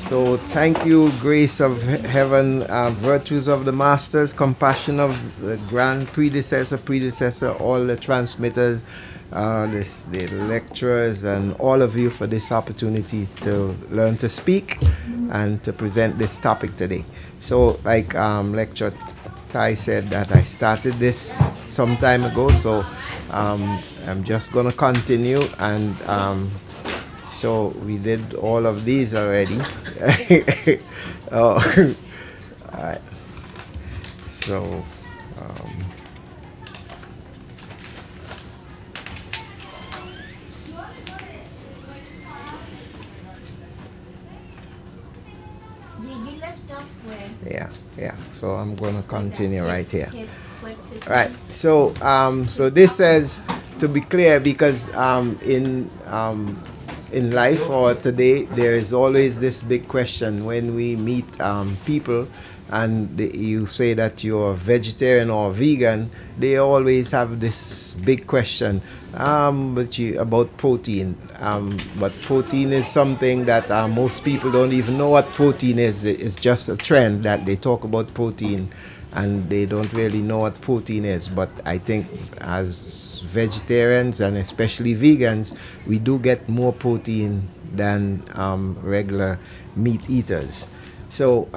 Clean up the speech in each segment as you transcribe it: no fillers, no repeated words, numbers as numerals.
So thank you, grace of heaven, virtues of the masters, compassion of the grand predecessor, all the transmitters, the lecturers, and all of you for this opportunity to learn to speak and to present this topic today. So like lecturer Ty said, that I started this some time ago, so I'm just going to continue, and so we did all of these already. Oh, all right. So yeah, so I'm going to continue right here. Right, so so this says, to be clear, because in life or today, there is always this big question when we meet people and you say that you're vegetarian or vegan. They always have this big question about protein. But protein is something that most people don't even know what protein is. It's just a trend that they talk about protein and they don't really know what protein is. But I think as vegetarians and especially vegans, we do get more protein than regular meat eaters. So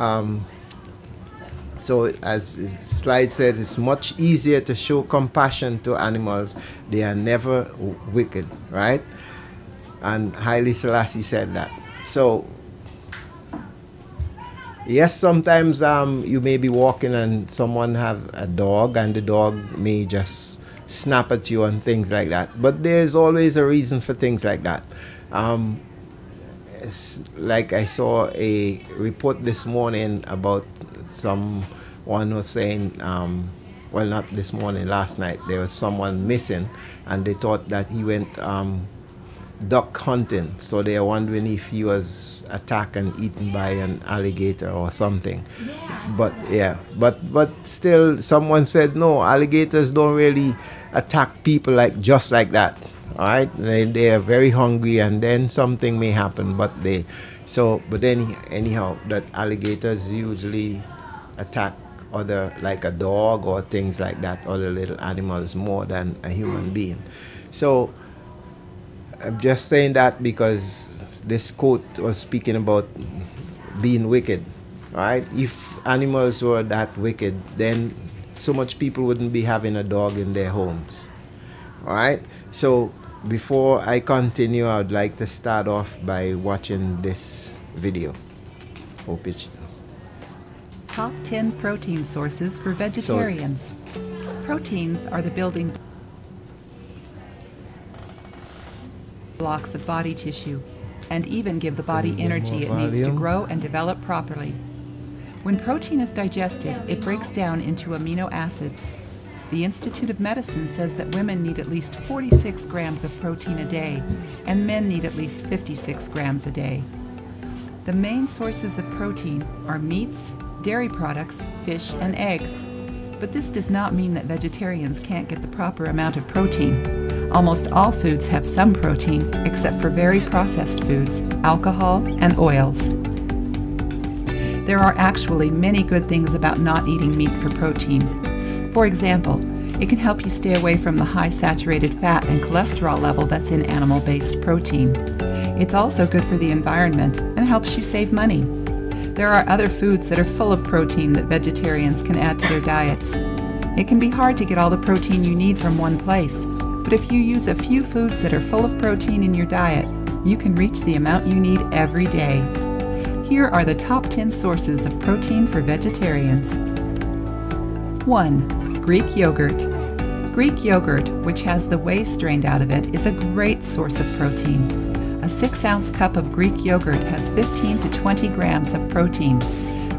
so as the slide says, it's much easier to show compassion to animals. They are never wicked, right? And Haile Selassie said that. So yes, sometimes you may be walking and someone have a dog and the dog may just snap at you and things like that. But there's always a reason for things like that. Like I saw a report this morning about someone was saying, well, not this morning, last night, there was someone missing and they thought that he went duck hunting. So they are wondering if he was attacked and eaten by an alligator or something. Yeah, but still someone said, no, alligators don't really attack people just like that. All right, they are very hungry and then something may happen, but anyhow, that alligators usually attack other, like a dog or things like that, other little animals more than a human being. So I'm just saying that because this quote was speaking about being wicked, right? If animals were that wicked, then so much people wouldn't be having a dog in their homes, all right? So before I continue, I would like to start off by watching this video. Hope it's... Top 10 protein sources for vegetarians. Proteins are the building blocks of body tissue and even give the body energy it needs to grow and develop properly. When protein is digested, it breaks down into amino acids. The Institute of Medicine says that women need at least 46 grams of protein a day, and men need at least 56 grams a day. The main sources of protein are meats, dairy products, fish, and eggs. But this does not mean that vegetarians can't get the proper amount of protein. Almost all foods have some protein, except for very processed foods, alcohol, and oils. There are actually many good things about not eating meat for protein. For example, it can help you stay away from the high saturated fat and cholesterol level that's in animal-based protein. It's also good for the environment and helps you save money. There are other foods that are full of protein that vegetarians can add to their diets. It can be hard to get all the protein you need from one place, but if you use a few foods that are full of protein in your diet, you can reach the amount you need every day. Here are the top 10 sources of protein for vegetarians. 1. Greek yogurt. Greek yogurt, which has the whey strained out of it, is a great source of protein. A 6-ounce cup of Greek yogurt has 15 to 20 grams of protein.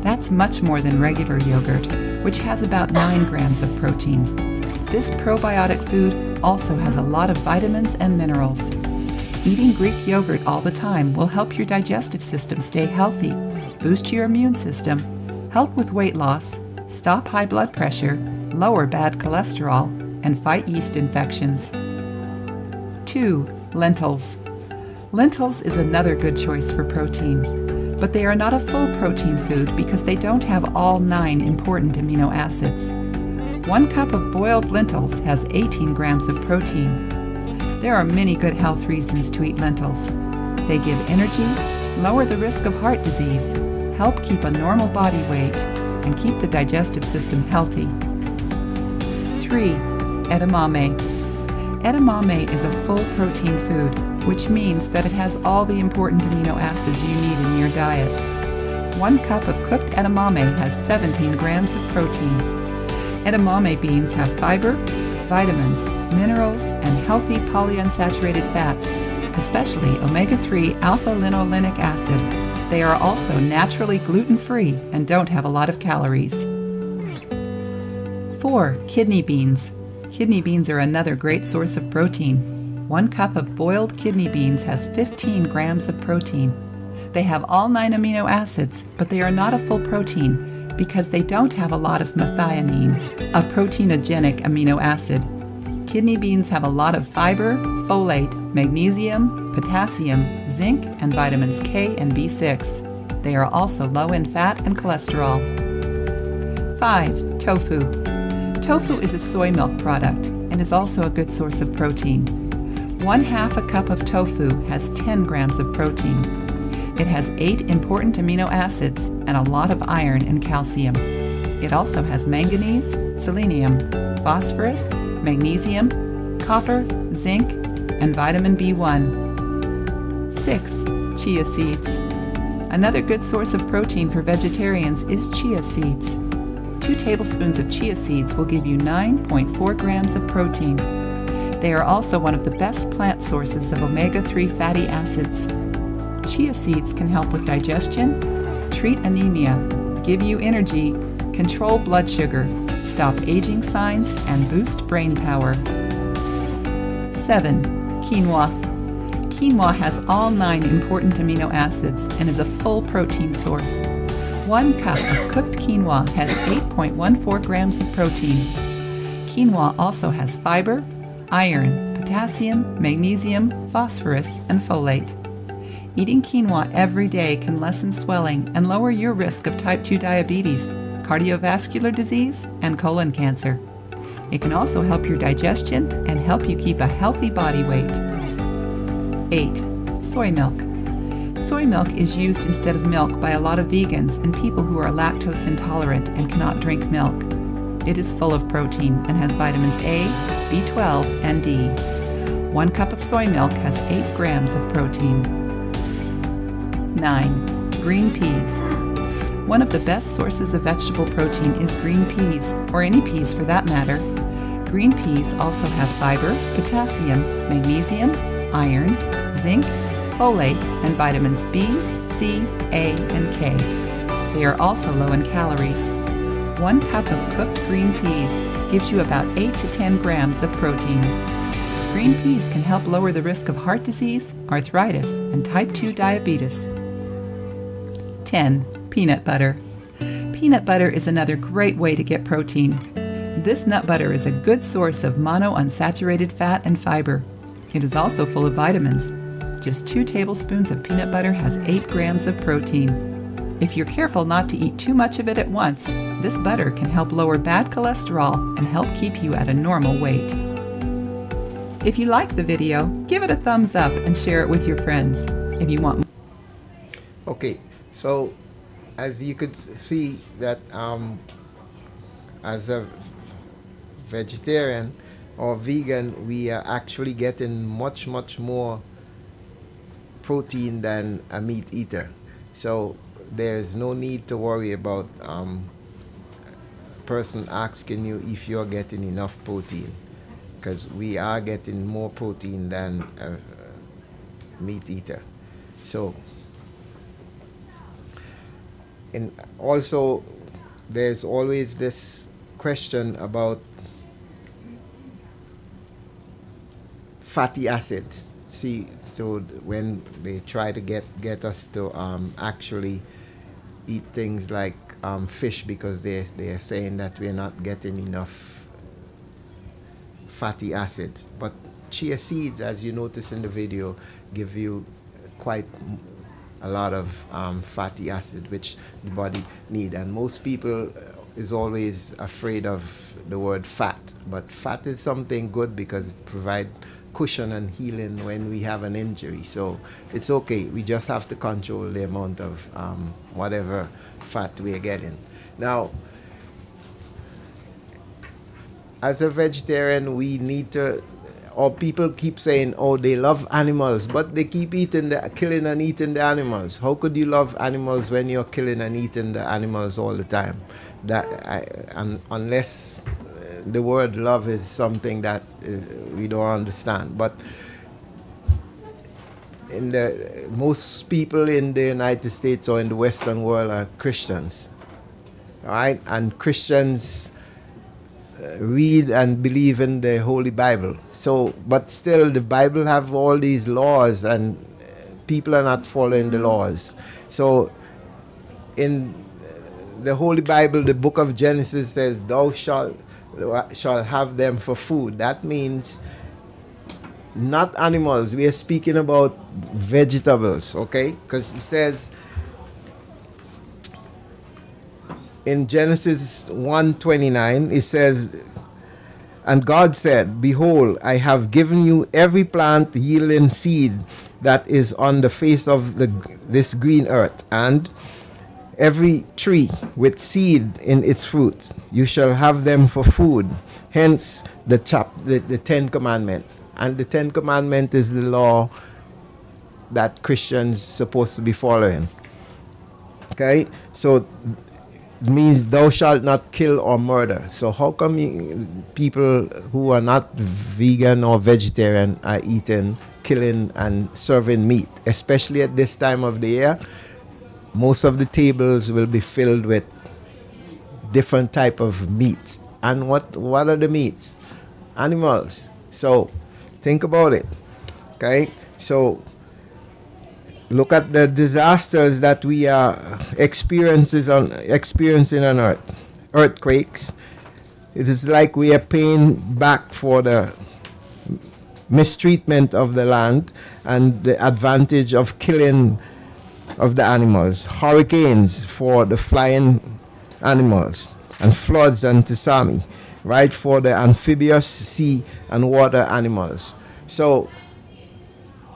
That's much more than regular yogurt, which has about 9 grams of protein. This probiotic food also has a lot of vitamins and minerals. Eating Greek yogurt all the time will help your digestive system stay healthy, boost your immune system, help with weight loss, stop high blood pressure, lower bad cholesterol, and fight yeast infections. 2. Lentils. Lentils is another good choice for protein. but they are not a full protein food because they don't have all 9 important amino acids. 1 cup of boiled lentils has 18 grams of protein. There are many good health reasons to eat lentils. They give energy, lower the risk of heart disease, help keep a normal body weight, and keep the digestive system healthy. 3. Edamame. Edamame is a full protein food, which means that it has all the important amino acids you need in your diet. 1 cup of cooked edamame has 17 grams of protein. Edamame beans have fiber, vitamins, minerals, and healthy polyunsaturated fats, especially omega-3 alpha-linolenic acid. They are also naturally gluten-free and don't have a lot of calories. 4. Kidney beans. Kidney beans are another great source of protein. 1 cup of boiled kidney beans has 15 grams of protein. They have all 9 amino acids, but they are not a full protein because they don't have a lot of methionine, a proteinogenic amino acid. Kidney beans have a lot of fiber, folate, magnesium, potassium, zinc, and vitamins K and B6. They are also low in fat and cholesterol. 5. Tofu. Tofu is a soy milk product and is also a good source of protein. 1/2 a cup of tofu has 10 grams of protein. It has 8 important amino acids and a lot of iron and calcium. It also has manganese, selenium, phosphorus, magnesium, copper, zinc, and vitamin B1. 6. Chia seeds. Another good source of protein for vegetarians is chia seeds. 2 tablespoons of chia seeds will give you 9.4 grams of protein. They are also one of the best plant sources of omega-3 fatty acids. Chia seeds can help with digestion, treat anemia, give you energy, control blood sugar, stop aging signs, and boost brain power. 7. Quinoa. Quinoa has all 9 important amino acids and is a full protein source. 1 cup of cooked quinoa has 8.14 grams of protein. Quinoa also has fiber, iron, potassium, magnesium, phosphorus, and folate. Eating quinoa every day can lessen swelling and lower your risk of type 2 diabetes, cardiovascular disease, and colon cancer. It can also help your digestion and help you keep a healthy body weight. 8. Soy milk. Soy milk is used instead of milk by a lot of vegans and people who are lactose intolerant and cannot drink milk. It is full of protein and has vitamins A, B12, and D. 1 cup of soy milk has 8 grams of protein. 9. Green peas. One of the best sources of vegetable protein is green peas, or any peas for that matter. Green peas also have fiber, potassium, magnesium, iron, zinc, folate, and vitamins B, C, A, and K. They are also low in calories. 1 cup of cooked green peas gives you about 8 to 10 grams of protein. Green peas can help lower the risk of heart disease, arthritis, and type 2 diabetes. 10. Peanut butter. Peanut butter is another great way to get protein. This nut butter is a good source of monounsaturated fat and fiber. It is also full of vitamins. Just 2 tablespoons of peanut butter has 8 grams of protein. If you're careful not to eat too much of it at once, this butter can help lower bad cholesterol and help keep you at a normal weight. If you like the video, give it a thumbs up and share it with your friends. If you want. Okay, so as you could see that as a vegetarian or vegan, we are actually getting much more protein than a meat eater. So there's no need to worry about a person asking you if you're getting enough protein, because we are getting more protein than a meat eater. So, and also there's always this question about fatty acids. See, so when they try to get us to actually eat things like fish, because they are saying that we're not getting enough fatty acids. But chia seeds, as you notice in the video, give you quite a lot of fatty acid, which the body need. And most people is always afraid of the word fat, but fat is something good because it provides cushion and healing when we have an injury. So it's okay. We just have to control the amount of whatever fat we are getting. Now, as a vegetarian, we need to, or people keep saying, oh, they love animals, but they keep killing and eating the animals. How could you love animals when you're killing and eating the animals all the time? Unless the word love is something that we don't understand. But most people in the United States or in the Western world are Christians, right? And Christians read and believe in the Holy Bible. So, but still, the Bible have all these laws, and people are not following the laws. So, in the Holy Bible, the book of Genesis says, "Thou shalt have them for food." That means not animals. We are speaking about vegetables, okay? Because it says in Genesis 1:29, it says, "And God said, Behold, I have given you every plant yielding seed that is on the face of this green earth, and every tree with seed in its fruit. You shall have them for food." Hence the 10 Commandments. And the 10 Commandments is the law that Christians supposed to be following. Okay? So it means thou shalt not kill or murder. So how come people who are not vegan or vegetarian are eating, killing, and serving meat? Especially at this time of the year, most of the tables will be filled with different type of meats. And what are the meats? Animals. So think about it. Okay? So look at the disasters that we are experiencing on earth. Earthquakes. It is like we are paying back for the mistreatment of the land and the advantage of killing of the animals. Hurricanes for the flying animals, and floods and tsunami, right, for the amphibious sea and water animals. So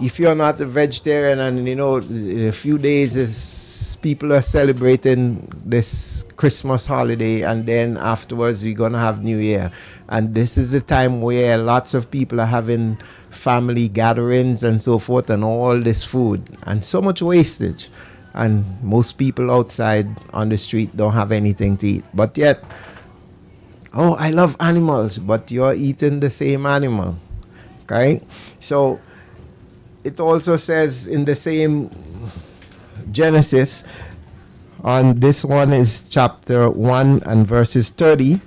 if you're not a vegetarian, and in a few days people are celebrating this Christmas holiday, and then afterwards we're gonna have New Year, and this is a time where lots of people are having family gatherings and so forth, and all this food and so much wastage, and most people outside on the street don't have anything to eat. But yet, oh, I love animals, but you're eating the same animal. Okay? So it also says in the same Genesis, on this one is chapter 1 and verses 30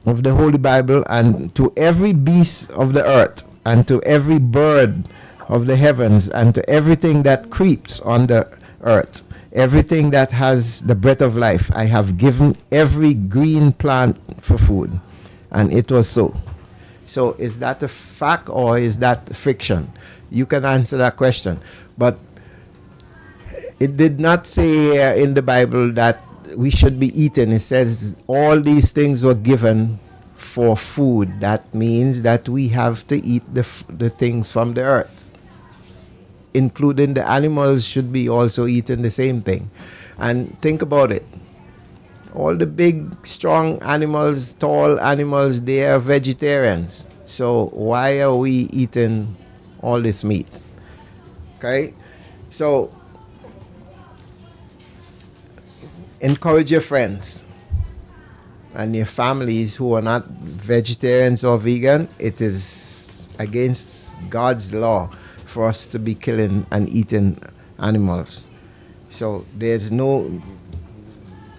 of the Holy Bible, "And to every beast of the earth, and to every bird of the heavens, and to everything that creeps on the earth, everything that has the breath of life, I have given every green plant for food." And it was so. So is that a fact or is that fiction? You can answer that question. But it did not say in the Bible that we should be eating. It says all these things were given for food. That means that we have to eat the things from the earth, including the animals should be also eating the same thing. And think about it. All the big, strong animals, tall animals, they are vegetarians. So why are we eating all this meat? Okay? So encourage your friends and your families who are not vegetarians or vegan. It is against God's law for us to be killing and eating animals. So there's no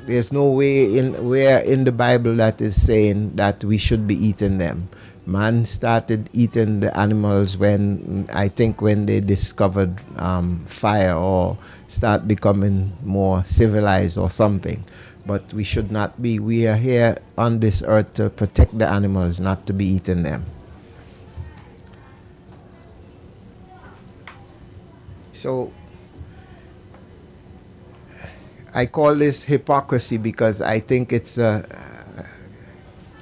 way in the Bible that is saying that we should be eating them. Man started eating the animals when they discovered fire, or start becoming more civilized or something. But we should not be. We are here on this earth to protect the animals, not to be eating them. So I call this hypocrisy because I think it's a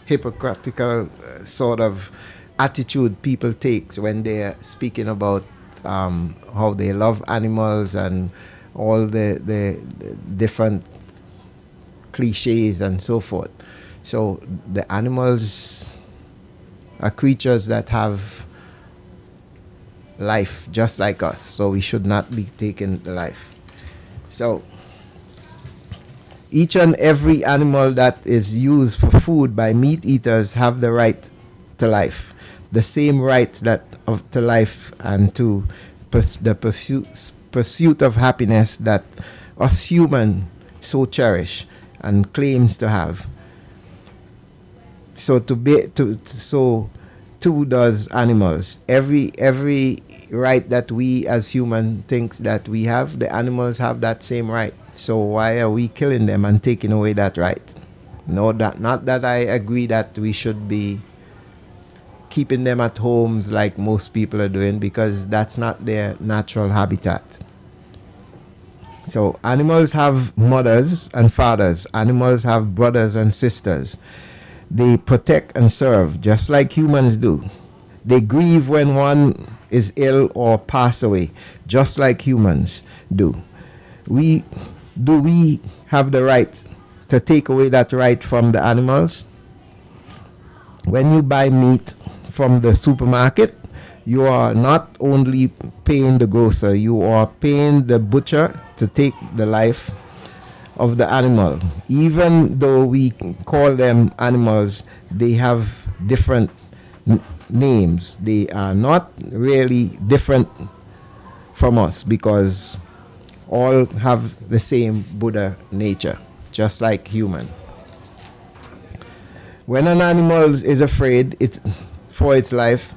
hypocritical sort of attitude people take when they're speaking about how they love animals and all the different cliches and so forth. So the animals are creatures that have life just like us, so we should not be taking the life. So each and every animal that is used for food by meat eaters have the right to life, the same rights to life and to the pursuit of happiness that us human so cherish and claims to have. So so too does animals. Every right that we as human think that we have, the animals have that same right. So why are we killing them and taking away that right? No, not that I agree that we should be keeping them at homes like most people are doing, because that's not their natural habitat. So animals have mothers and fathers. Animals have brothers and sisters. They protect and serve just like humans do. They grieve when one is ill or pass away just like humans do. We have the right to take away that right from the animals? When you buy meat from the supermarket, you are not only paying the grocer, you are paying the butcher to take the life of the animal. Even though we call them animals, they have different names. They are not really different from us because all have the same Buddha nature, just like human. When an animal is afraid for its life,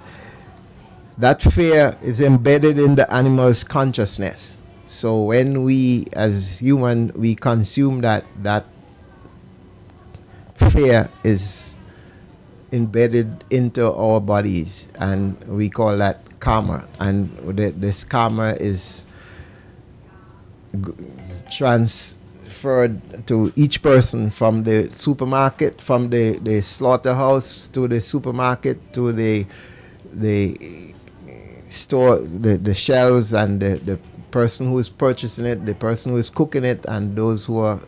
that fear is embedded in the animal's consciousness. So when we as human, we consume that fear is embedded into our bodies, and we call that karma. And this karma is transferred to each person from the supermarket, from the slaughterhouse to the supermarket to the store, the shelves, and the person who is purchasing it, the person who is cooking it, and those who are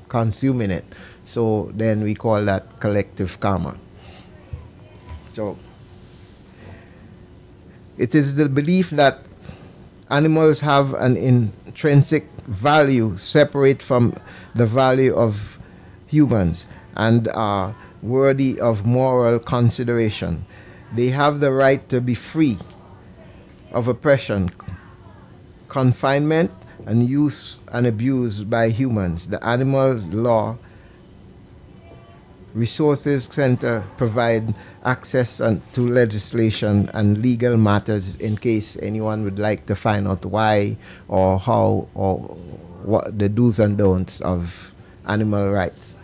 consuming it. So then we call that collective karma. So it is the belief that animals have an intrinsic value separate from the value of humans and are worthy of moral consideration. They have the right to be free of oppression, confinement, and use and abuse by humans. The Animals Law Resources Center provide access to legislation and legal matters in case anyone would like to find out why or how or what the do's and don'ts of animal rights.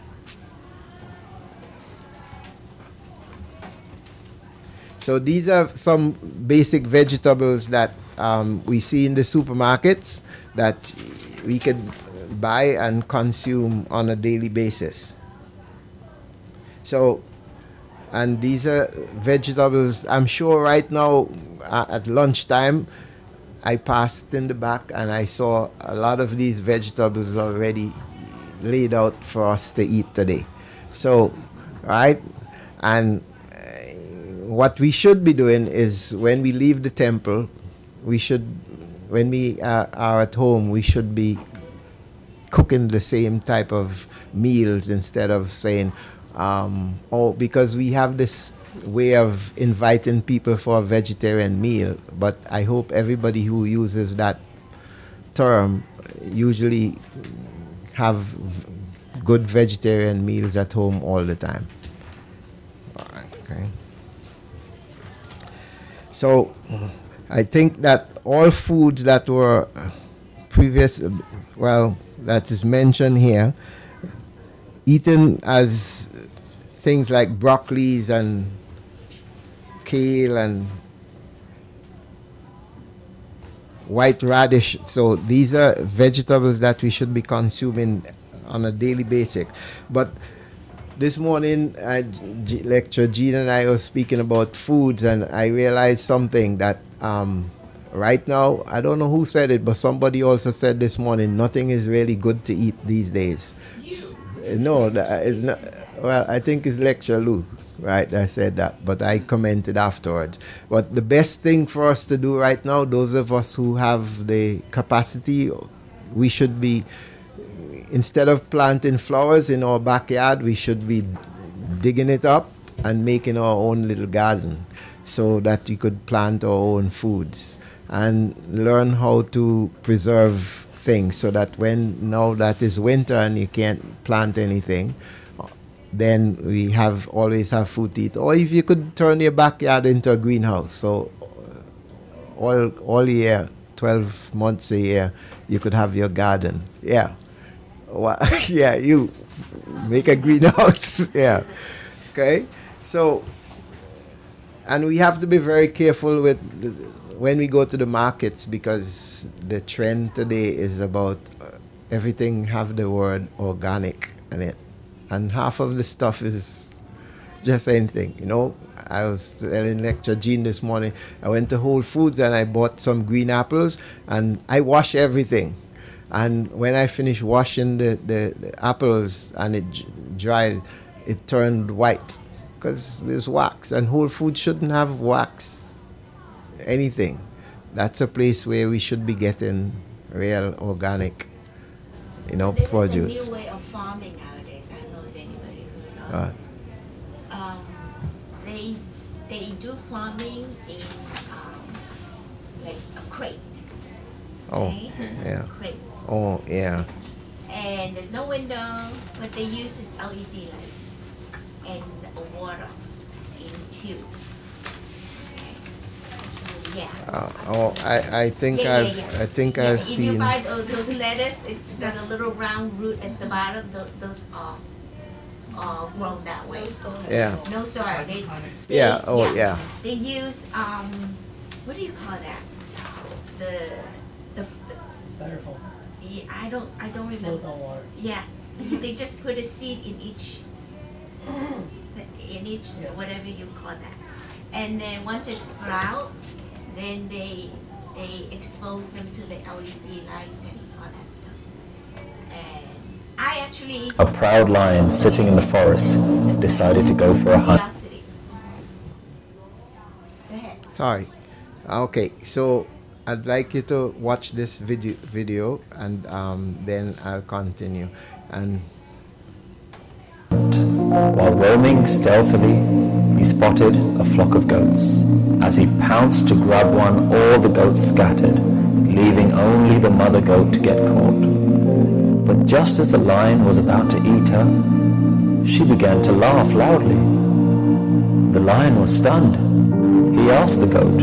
So these are some basic vegetables that we see in the supermarkets that we could buy and consume on a daily basis. So, and these are vegetables, I'm sure right now at lunchtime, I passed in the back and I saw a lot of these vegetables already laid out for us to eat today. So, right, and what we should be doing is when we leave the temple, when we are at home, we should be cooking the same type of meals instead of saying, because we have this way of inviting people for a vegetarian meal, but I hope everybody who uses that term usually have good vegetarian meals at home all the time. Okay. So I think that all foods that were that is mentioned here, eaten as things like broccolis and kale and white radish. So these are vegetables that we should be consuming on a daily basis. But this morning, lecture Gene and I were speaking about foods, and I realized something that right now, I don't know who said it, but somebody also said this morning, nothing is really good to eat these days. No, it's not. Well, I think it's lecture Lou, right? I said that, but I commented afterwards. But the best thing for us to do right now, those of us who have the capacity, we should be, instead of planting flowers in our backyard, we should be digging it up and making our own little garden so that we could plant our own foods and learn how to preserve things, so that when now that is winter and you can't plant anything, then we always have food to eat. Or if you could turn your backyard into a greenhouse, so all year, 12 months a year, you could have your garden. Yeah. Well, yeah, you make a greenhouse. Yeah. Okay. So, and we have to be very careful with when we go to the markets, because the trend today is about everything have the word organic in it, and half of the stuff is just anything. You know, I was telling lecture Gene this morning, I went to Whole Foods and I bought some green apples, and I wash everything. And when I finished washing the apples and it dried, it turned white because there's wax, and Whole Foods shouldn't have wax anything. That's a place where we should be getting real organic, produce. There's a new way of farming nowadays. I don't know if anybody heard of. They do farming in like a crate. Oh, okay? yeah. Crate. Oh, yeah. And there's no window, but they use is LED lights and water in tubes. Yeah. I think I've If seen. you buy those lettuce, it's got a little round root at the bottom. Those are grown that way. Yeah. No soil. Yeah. They use what do you call that? The Styrofoam. Yeah, I don't remember. Flows on water. Yeah. They just put a seed in each whatever you call that, and then once it sprouts, then they expose them to the LED lights and all that stuff. And I actually... A proud lion sitting in the forest decided to go for a hunt. Go ahead. Sorry. Okay, so I'd like you to watch this video and then I'll continue. And while roaming stealthily, he spotted a flock of goats. As he pounced to grab one, all the goats scattered, leaving only the mother goat to get caught. But just as the lion was about to eat her, she began to laugh loudly. The lion was stunned. He asked the goat,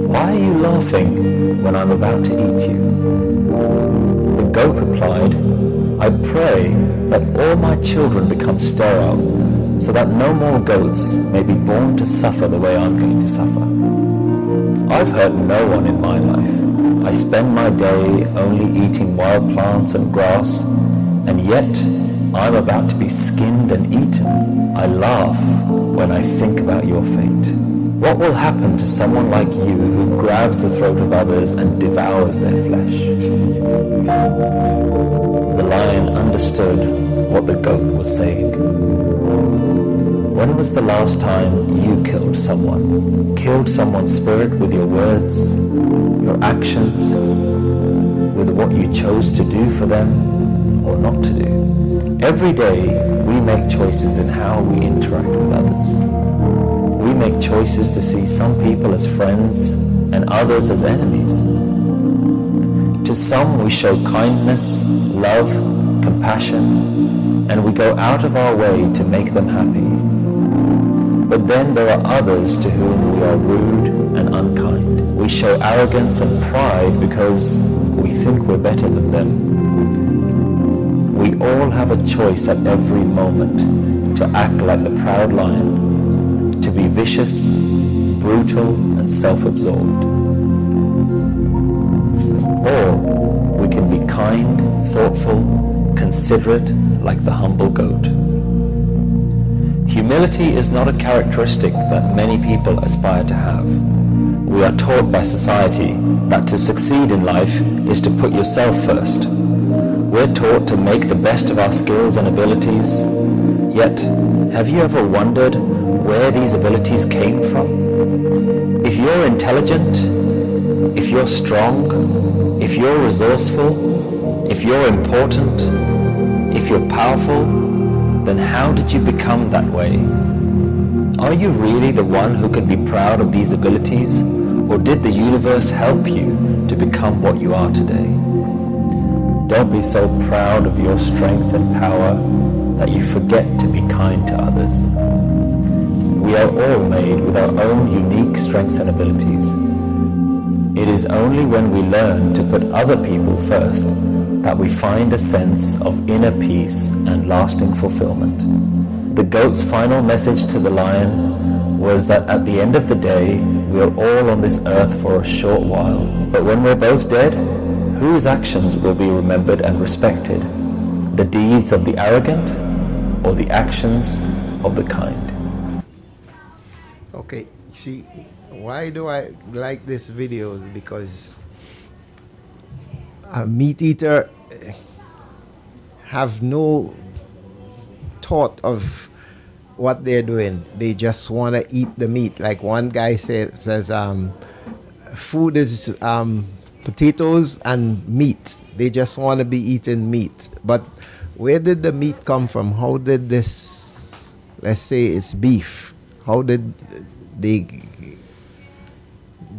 "Why are you laughing when I'm about to eat you?" The goat replied, "I pray that all my children become sterile, so that no more goats may be born to suffer the way I'm going to suffer. I've hurt no one in my life. I spend my day only eating wild plants and grass, and yet I'm about to be skinned and eaten. I laugh when I think about your fate. What will happen to someone like you who grabs the throat of others and devours their flesh?" The lion understood what the goat was saying. When was the last time you killed someone? Killed someone's spirit with your words, your actions, with what you chose to do for them or not to do? Every day we make choices in how we interact with others. We make choices to see some people as friends and others as enemies. To some we show kindness, love, compassion, and we go out of our way to make them happy. But then there are others to whom we are rude and unkind. We show arrogance and pride because we think we're better than them. We all have a choice at every moment to act like the proud lion, to be vicious, brutal, and self-absorbed. Or we can be kind, thoughtful, considerate, like the humble goat. Humility is not a characteristic that many people aspire to have. We are taught by society that to succeed in life is to put yourself first. We're taught to make the best of our skills and abilities. Yet, have you ever wondered where these abilities came from? If you're intelligent, if you're strong, if you're resourceful, if you're important, if you're powerful, then how did you become that way? Are you really the one who can be proud of these abilities, or did the universe help you to become what you are today? Don't be so proud of your strength and power that you forget to be kind to others. We are all made with our own unique strengths and abilities. It is only when we learn to put other people first that we find a sense of inner peace and lasting fulfillment. The goat's final message to the lion was that at the end of the day, we are all on this earth for a short while, but when we're both dead, whose actions will be remembered and respected? The deeds of the arrogant or the actions of the kind? Okay, see, why do I like this video? Because a meat eater have no thought of what they're doing. They just want to eat the meat. Like one guy says food is potatoes and meat. They just want to be eating meat. But where did the meat come from? How did this, let's say it's beef, how did they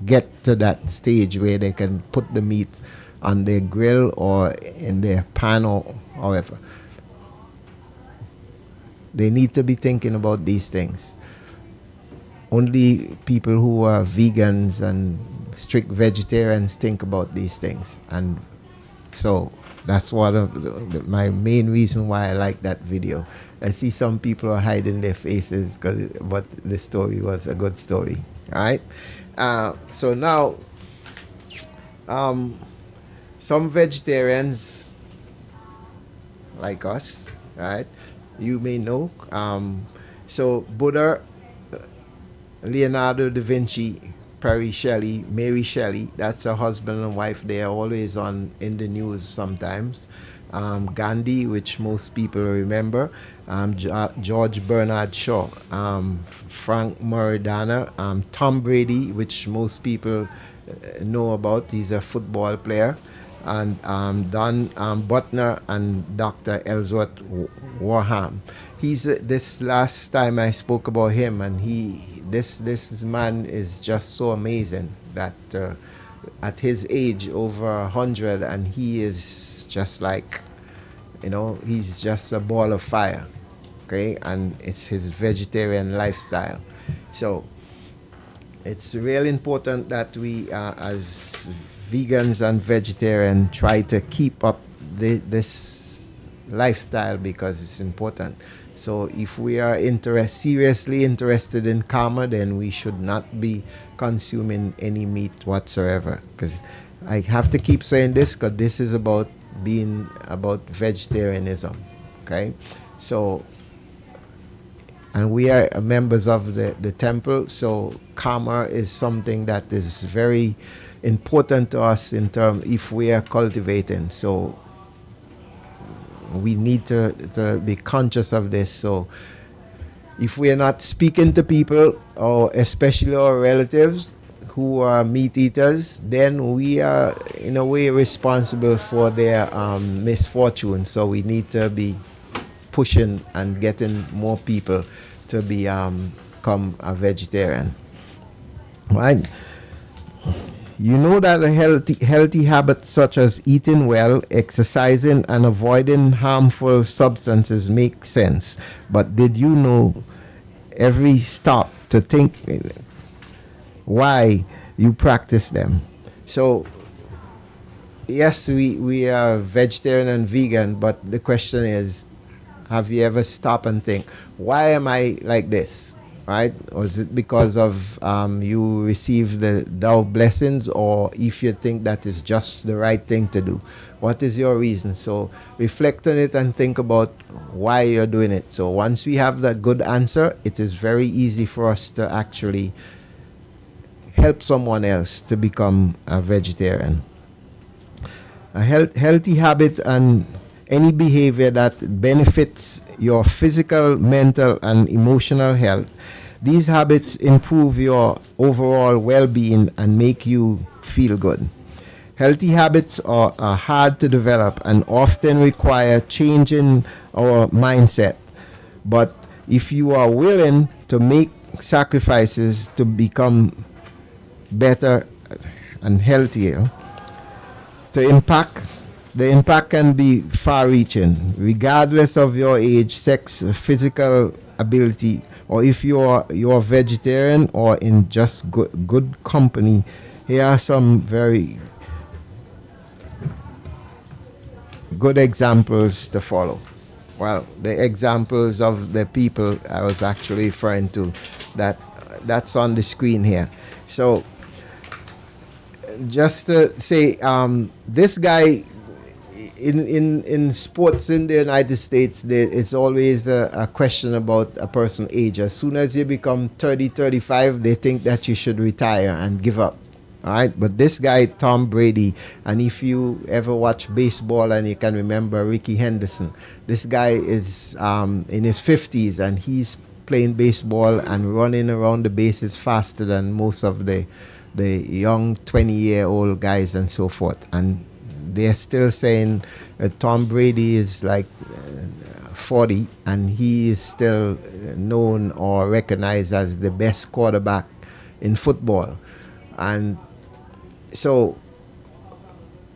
get to that stage where they can put the meat on their grill or in their pan or however? They need to be thinking about these things. Only people who are vegans and strict vegetarians think about these things. And so that's one of my main reason why I like that video. I see some people are hiding their faces, but the story was a good story. All right. So now, some vegetarians like us, right? You may know. So Buddha, Leonardo da Vinci, Perry Shelley, Mary Shelley, that's a husband and wife. They are always in the news sometimes. Gandhi, which most people remember. George Bernard Shaw, Frank Muradana, Tom Brady, which most people know about. He's a football player. And Don Butner and Dr. Ellsworth Warham. He's this last time I spoke about him, and this man is just so amazing that at his age, over 100, and he is just like, you know, he's just a ball of fire. Okay, and it's his vegetarian lifestyle. So it's really important that we, as vegans and vegetarians, try to keep up this lifestyle because it's important. So if we are seriously interested in karma, then we should not be consuming any meat whatsoever. Because I have to keep saying this, because this is about vegetarianism. Okay, so, and we are members of the temple, so karma is something that is very important to us in terms if we are cultivating. So we need to be conscious of this. So if we are not speaking to people, or especially our relatives who are meat eaters, then we are in a way responsible for their misfortune. So we need to be pushing and getting more people to become a vegetarian. Right? You know that a healthy habits such as eating well, exercising, and avoiding harmful substances make sense. But did you know every stop to think why you practice them? So yes, we are vegetarian and vegan, but the question is, have you ever stopped and think, why am I like this? right? Or is it because of you received the Tao blessings, or if you think that is just the right thing to do? What is your reason? So reflect on it and think about why you're doing it. So once we have that good answer, it is very easy for us to actually help someone else to become a vegetarian. A healthy habit and any behavior that benefits your physical, mental, and emotional health. These habits improve your overall well-being and make you feel good. Healthy habits are hard to develop and often require changing our mindset. But if you are willing to make sacrifices to become better and healthier, the impact can be far-reaching, regardless of your age, sex, physical ability, or if you're vegetarian or in just good company. Here are some very good examples to follow. Well, the examples of the people I was actually referring to, that's on the screen here. So just to say, this guy in sports in the United States, it's always a question about a person's age. As soon as you become 30, 35, they think that you should retire and give up. All right, but this guy, Tom Brady, and if you ever watch baseball and you can remember Ricky Henderson, this guy is in his 50s and he's playing baseball and running around the bases faster than most of the young 20-year-old guys and so forth. And they're still saying Tom Brady is like 40 and he is still known or recognized as the best quarterback in football. And so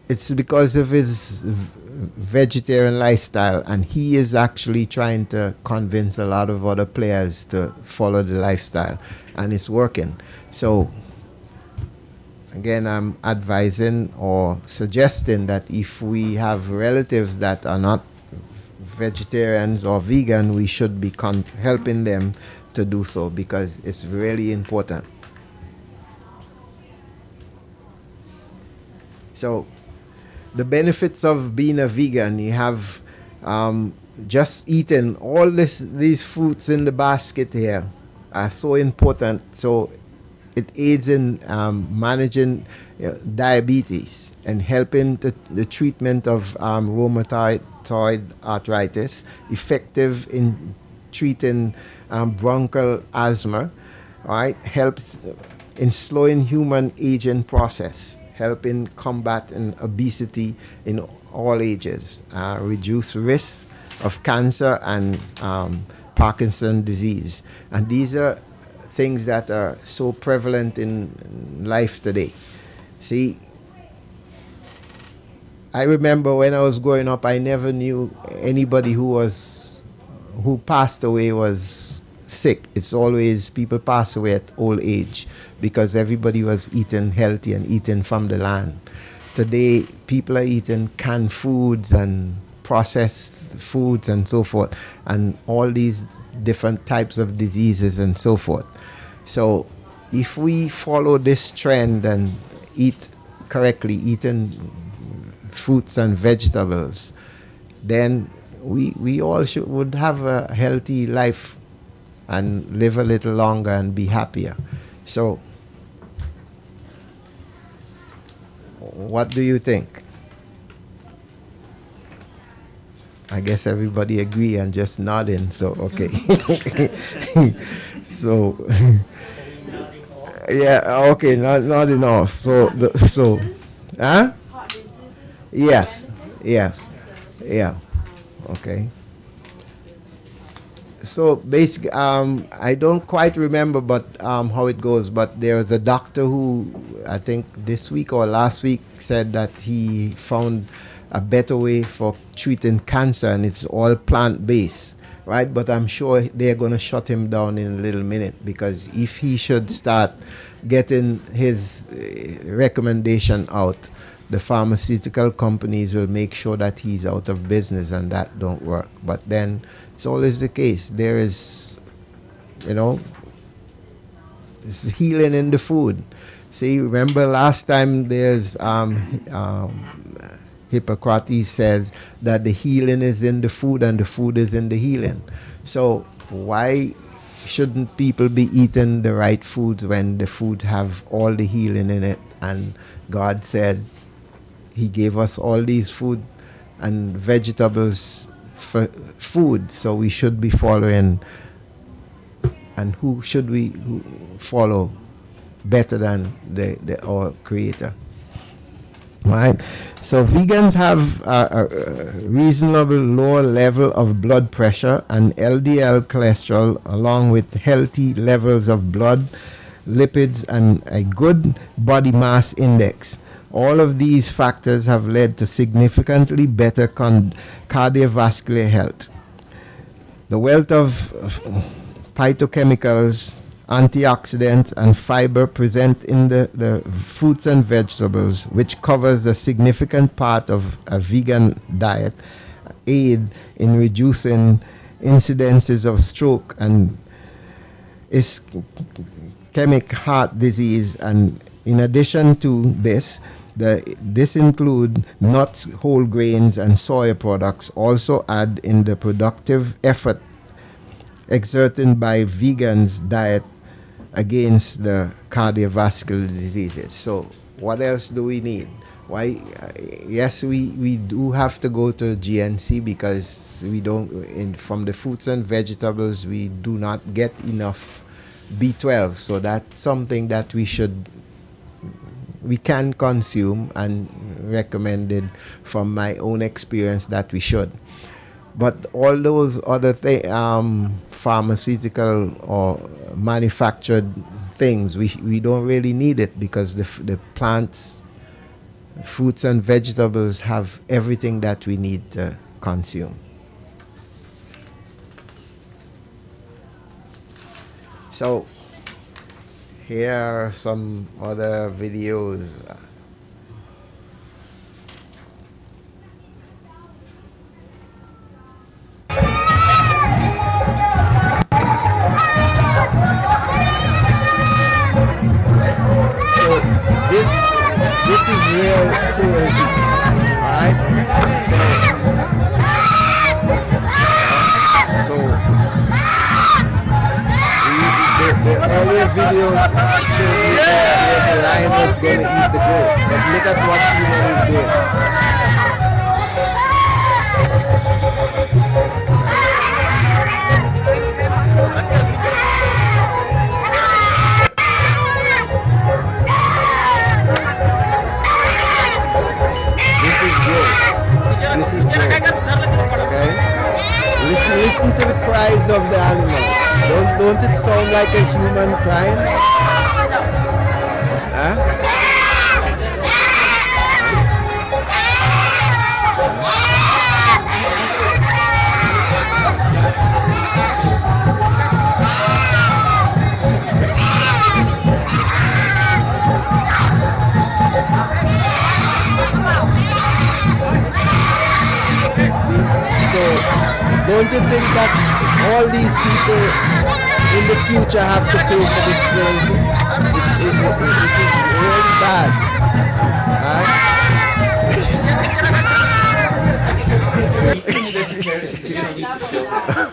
it's because of his vegetarian lifestyle, and he is actually trying to convince a lot of other players to follow the lifestyle, and it's working. So again, I'm advising or suggesting that if we have relatives that are not vegetarians or vegan, we should be helping them to do so, because it's really important. So the benefits of being a vegan, you have just eating all these fruits in the basket here are so important. So it aids in managing diabetes and helping the treatment of rheumatoid arthritis, effective in treating bronchial asthma, right? Helps in slowing human aging process, helping combat obesity in all ages, reduce risk of cancer and Parkinson's disease. And these are things that are so prevalent in life today. See, I remember when I was growing up, I never knew anybody who passed away was sick. It's always people pass away at old age because everybody was eating healthy and eating from the land. Today, people are eating canned foods and processed foods and so forth, and all these different types of diseases and so forth. So if we follow this trend and eat correctly, eating fruits and vegetables, then we all would have a healthy life and live a little longer and be happier. So what do you think? I guess everybody agree and just nodding. So okay. So yeah, okay, not enough. So huh? Yes, yeah, okay. So basically, I don't quite remember, but how it goes. But there was a doctor who, I think this week or last week, said that he found a better way for treating cancer, and it's all plant-based, right? But I'm sure they're going to shut him down in a little minute, because if he should start getting his recommendation out, the pharmaceutical companies will make sure that he's out of business, and that don't work. But then it's always the case. There is, It's healing in the food. See, remember last time there's Hippocrates says that the healing is in the food and the food is in the healing. So why shouldn't people be eating the right foods when the foods have all the healing in it? And God said He gave us all these food and vegetables for food, so we should be following. And who should we follow better than our Creator? Right? So vegans have a reasonable lower level of blood pressure and LDL cholesterol, along with healthy levels of blood, lipids, and a good body mass index. All of these factors have led to significantly better cardiovascular health. The wealth of phytochemicals, antioxidants, and fiber present in the fruits and vegetables, which covers a significant part of a vegan diet, aid in reducing incidences of stroke and ischemic heart disease. And in addition to this, this include nuts, whole grains, and soy products also add in the productive effort exerted by vegans' diet against the cardiovascular diseases. So what else do we need? Why? Yes, we do have to go to GNC because we don't, from the fruits and vegetables, we do not get enough B12. So that's something that we can consume, and recommended from my own experience that we should. But all those other pharmaceutical or manufactured things, we don't really need it, because the plants, fruits and vegetables have everything that we need to consume. So here are some other videos. This is real cruelty, alright? So the earlier video showed you that the lion was going to eat the goat, but look at what Quinoa is doing. This is gross. Okay? Listen to the cries of the animal. Don't it sound like a human crying? Huh? Don't you think that all these people in the future have to pay for this crazy? It is really bad.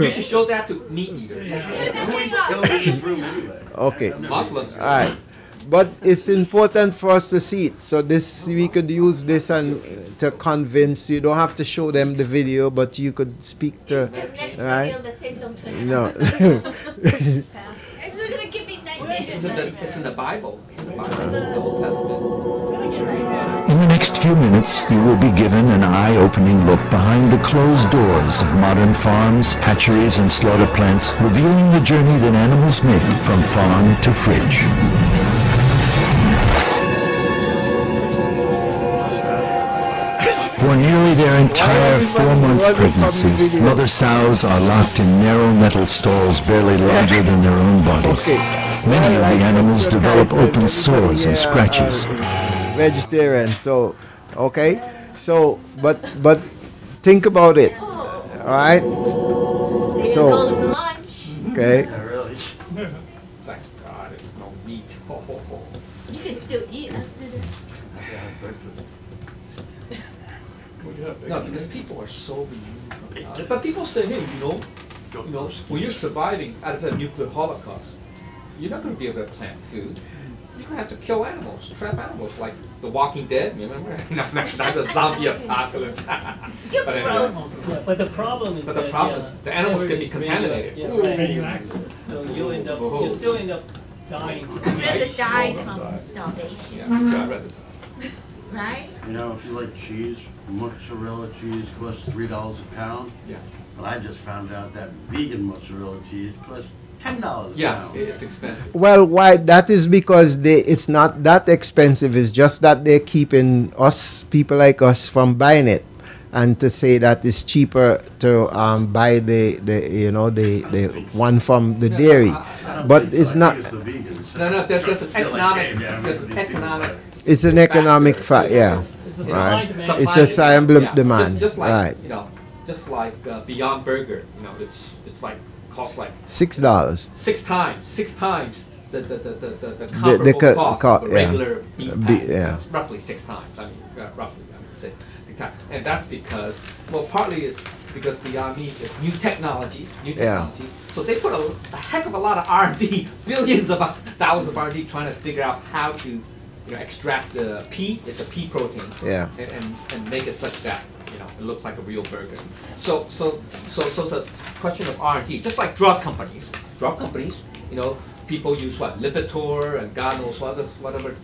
You should show that to meat eaters. Okay. Muslims. All right. But it's important for us to see it. So this, we could use this and to convince. You don't have to show them the video, but you could speak to. Is the next right? video the same? Don't turn it No. It's gonna give me nightmares. It's in the Bible. It's in the Bible, the Old Testament. In the next few minutes, you will be given an eye-opening look behind the closed doors of modern farms, hatcheries, and slaughter plants, revealing the journey that animals make from farm to fridge. For nearly their entire 4-month pregnancies, mother sows are locked in narrow metal stalls barely larger than their own bodies. Many of the animals develop open sores and scratches. Vegetarian, so okay, so but think about it, all right? So okay. No, because people are so removed from it. But people say, hey, when you're surviving out of a nuclear holocaust, you're not going to be able to plant food. You're going to have to kill animals, trap animals, like The Walking Dead, you remember? not the zombie apocalypse. But anyways. Yeah, but the problem is But the problem is the animals could be contaminated. Yeah, radioactive. So you still end up dying. I'd rather die from starvation. Yeah, I'd rather die. Right? You know, if you like cheese, mozzarella cheese costs $3 a pound. Yeah. But I just found out that vegan mozzarella cheese costs $10 a Yeah, pound. it's expensive. Well, why? That is because it's not that expensive. It's just that they're keeping us, people like us, from buying it, and to say that it's cheaper to buy the one from the dairy, but it's not. It's the vegans. No, there's an economic. It's an economic fact. Yeah, It's a right. supply demand. It's a supply and Yeah, demand. Just like Right. just like Beyond Burger. It's like costs like $6. six times the comparable cost of a yeah. regular beef Be- patty. yeah. It's roughly 6 times. Roughly, say 6 times. And that's because, partly is because Beyond Meat is new technology. So they put a heck of a lot of R&D, billions of dollars of R&D trying to figure out how to extract the pea. It's a pea protein. Yeah. And make it such that it looks like a real burger. So it's a question of R&D. Just like drug companies, people use what, Lipitor and God knows whatever.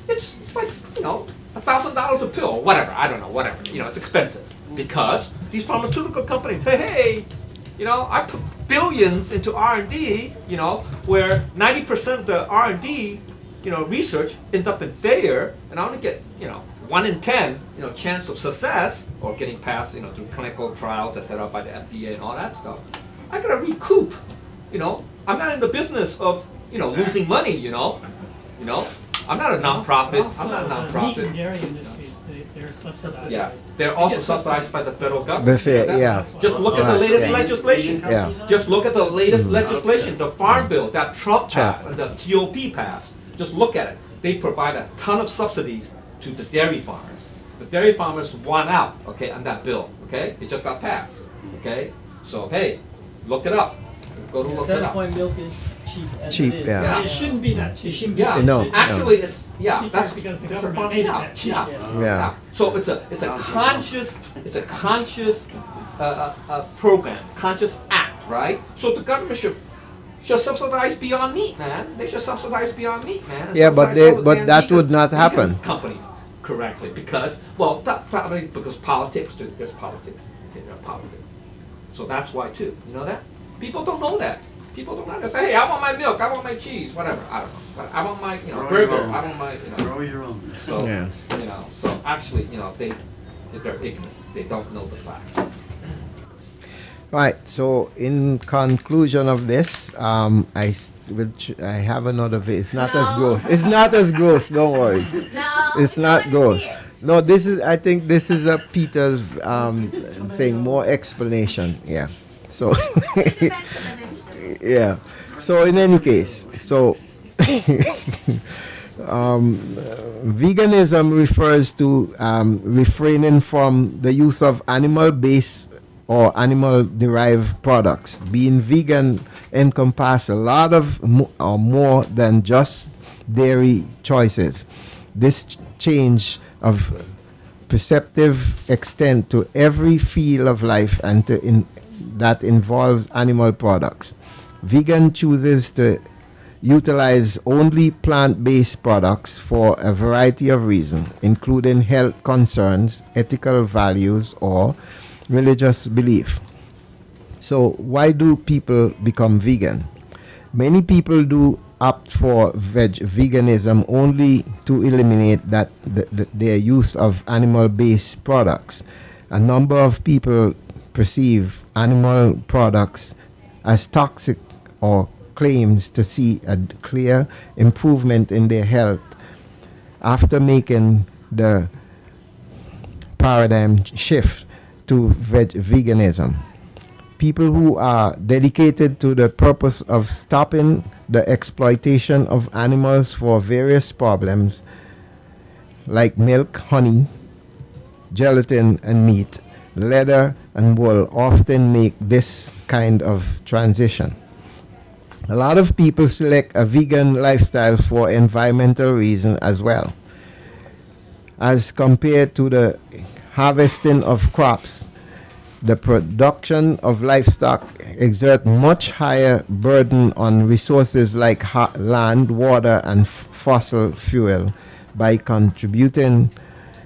It's like $1,000 a pill or whatever. I don't know, whatever. It's expensive because these pharmaceutical companies. Hey, I put billions into R&D. Where 90% of the R&D research ends up in failure, and I only get 1 in 10 chance of success or getting past through clinical trials that's set up by the FDA and all that stuff. I gotta recoup. I'm not in the business of losing money. I'm not a nonprofit. I'm not a Meat and nonprofit. dairy industries, they're subsidized. Yes, they're also subsidized by the federal government. Yeah. Just look at the latest Yeah. legislation. Yeah. Just look at the latest legislation, the Farm Bill that Trump passed and the GOP passed. Just look at it. They provide a ton of subsidies to the dairy farmers. The dairy farmers won out, on that bill, It just got passed, So, hey, look it up. Go to look it That's up. why milk is cheap as Cheap, it is. yeah. It shouldn't be that cheap. It shouldn't be Yeah, that No, cheap. actually, it's That's because the government made it that cheap. Yeah. So it's a conscious program, conscious act, right? So the government should subsidize Beyond Meat, man. They should subsidize Beyond Meat, man. and Yeah, but subsidize all the but damn that vegan- would not vegan happen. Companies, correctly, because because politics too. There's politics. Politics. So that's why too. You know that? People don't know that. People don't know. They say, hey, I want my milk. I want my cheese. Whatever. I don't know. But I want my burger. I want my Grow your own. So Yeah. So actually, they're ignorant. They don't know the fact. Right. So, in conclusion of this, I have another. It's not as No. gross. It's not as gross. Don't worry. No. It's I not wanna gross. see it. No, this is. I think this is a Peter's thing. More explanation. Yeah. So. Back to the vegetable. Yeah. So in any case, veganism refers to refraining from the use of animal-based or animal-derived products. Being vegan encompasses a lot of or more than just dairy choices. This change of perceptive extent to every field of life and that involves animal products. Vegan chooses to utilize only plant-based products for a variety of reasons, including health concerns, ethical values, or religious belief. So why do people become vegan? Many people do opt for veganism only to eliminate their use of animal-based products. A number of people perceive animal products as toxic or claims to see a clear improvement in their health after making the paradigm shift to veganism. People who are dedicated to the purpose of stopping the exploitation of animals for various problems like milk, honey, gelatin, and meat, leather and wool often make this kind of transition. A lot of people select a vegan lifestyle for environmental reasons as well. As compared to the harvesting of crops, the production of livestock exerts much higher burden on resources like land, water, and fossil fuel by contributing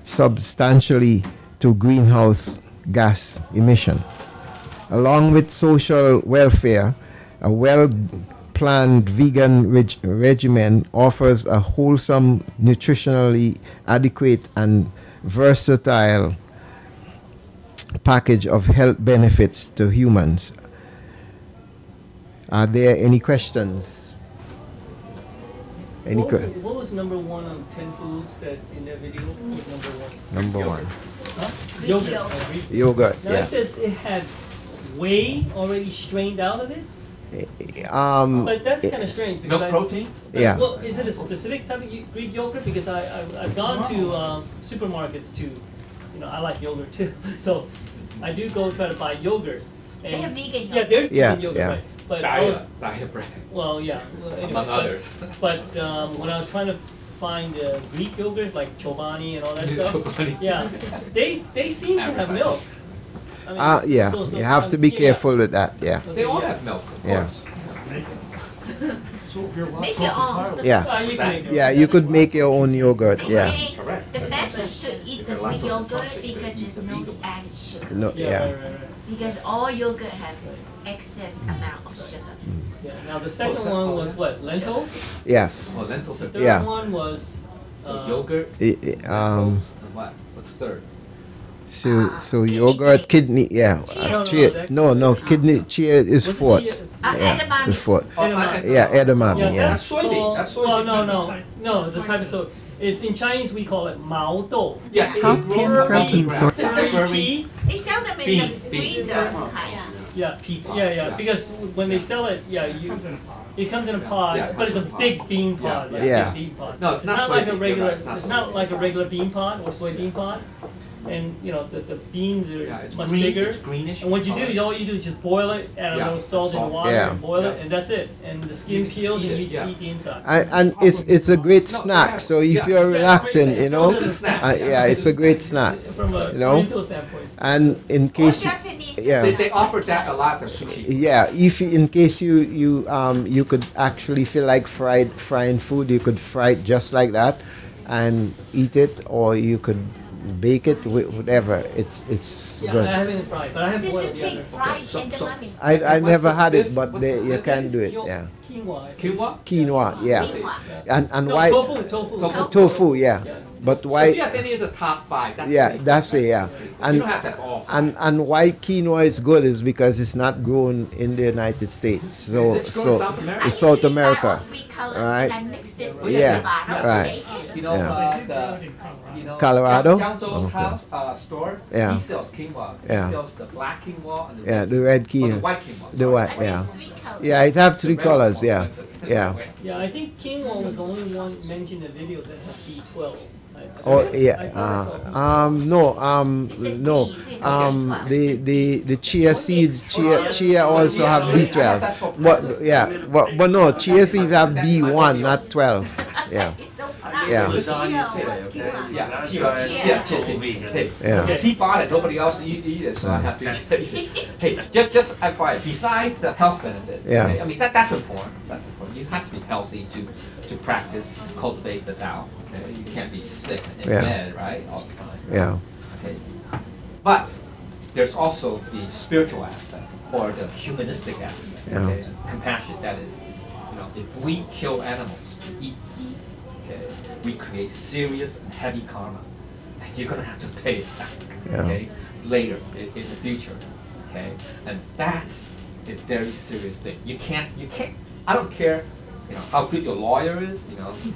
substantially to greenhouse gas emission. Along with social welfare, a well-planned vegan regimen offers a wholesome, nutritionally adequate, and versatile package of health benefits to humans. Are there any questions? What was number one on 10 foods that in that video was number one? Number one. Huh? Yogurt. Yogurt, Now yeah. it says it had whey already strained out of it, but that's kind of strange. Milk protein? Yeah. Well, is it a specific type of Greek yogurt? Because I've gone to supermarkets to, I like yogurt too. So I do go try to buy yogurt. And They have vegan yogurt. Yeah, there's Yeah, vegan yogurt, yeah. right? But I was, Diet bread, well, yeah. Well, anyway, among others. But when I was trying to find Greek yogurt like chobani and all that stuff, Chobani. yeah, they seem to have milk. I mean, Yeah, so you have to be yeah. careful with that, yeah. They all have milk, of Yeah. course. Make your own. Yeah, You can make it. yeah, you could make your own yogurt, They yeah. say Correct. the best is to eat the Greek yogurt because there's no added sugar. No, Yeah, yeah. right. Because all yogurt have excess amount of sugar. Yeah. Now the second one was what? Lentils. Yes. Oh, lentils The are third Yeah. one was so yogurt, And what? What's third? so yogurt, kidney, yeah. Chia. No, kidney, chia is was it fourth. chia? Yeah, Edamame. the fourth. Edamame. Yeah, edamame, Yeah, yeah. that's soybean, called, that's well, soybean. no, it's a type of soy. It's in Chinese we call it mao dou. Yeah. Top 10 protein source. Very key. They sell them in Beef, the beef. freezer kind. Yeah, Pea pod, yeah. yeah. Because when they sell it, it comes in a pod, Yeah, it but it's a comes in a big pod. bean pod. Yeah. Like Yeah. a big bean pod. No, it's not like a soybean, regular. you're right, it's not It's not soybean. like a regular bean pod or soybean pod, and the beans are Yeah, it's much green, bigger. it's greenish. And what you do is all you do is just boil it, add a Yeah, little salt and salt. water, Yeah. and boil it, Yeah. and that's it. And the skin You just peels, eat and it, you just yeah. eat the inside. And it's a great snack. So if Yeah. you're Yeah, relaxing, you know, it's a snack. yeah, it's a great snack. From a You know? oriental standpoint. And in Or case, Japanese. yeah. They offer that a lot at sushi. yeah, if you, in case you could actually feel like frying food, you could fry it just like that, and eat it, or you could bake it, whatever. It's Yeah, good. I haven't tried, but I have This boiled is it. taste fried So- and the so- money. I What's never the had it, fifth- but what's the you fifth? can do it. Yeah, Quinoa. Quinoa? quinoa. Yes, Quinoa. and No, why tofu. tofu? Yeah, but So why? if you have any of the top five, that's Yeah, great. that's it. Yeah, You and don't have that all five. and why quinoa is good is because it's not grown in the United States. So It's grown in so South America. it's South I usually buy America. all three colors Right. and I mix it with Yeah, the bottom, right. shake it. You know, Yeah. you know, Colorado? John Zhou's Okay. house, store, Yeah. he sells quinoa. Yeah. He sells the black quinoa and the Yeah, the red or the quinoa, white quinoa. the white. And Yeah, there's three colors. yeah, it have three The red one's colors. more Yeah, expensive. yeah. Yeah, I think quinoa was the only one mentioned in the video that has B12. Oh I yeah. thought I saw B12. No. This is No. beans, this is The chia seeds. Chia also have B12. But no, chia seeds have B1, not 12. Yeah. It's so fried. Yeah. Lasagna today, okay? Yeah, That's chia, right. chia, chia, Vegan. chia. Yeah. Because he bought it, nobody else eat it, so I have to get it. Hey, just FYI, besides the health benefits, Yeah. okay, I mean, that's important. That's important. You have to be healthy to practice, cultivate the Tao. Okay, you can't be sick in Yeah. bed, right, all the time. Yeah. Okay, but there's also the spiritual aspect or the humanistic aspect. Yeah. Okay, compassion. That is, if we kill animals to eat meat, okay, we create serious and heavy karma. You're gonna have to pay it back, Yeah. okay, later in the future, okay, and that's a very serious thing. You can't. I don't care, how good your lawyer is.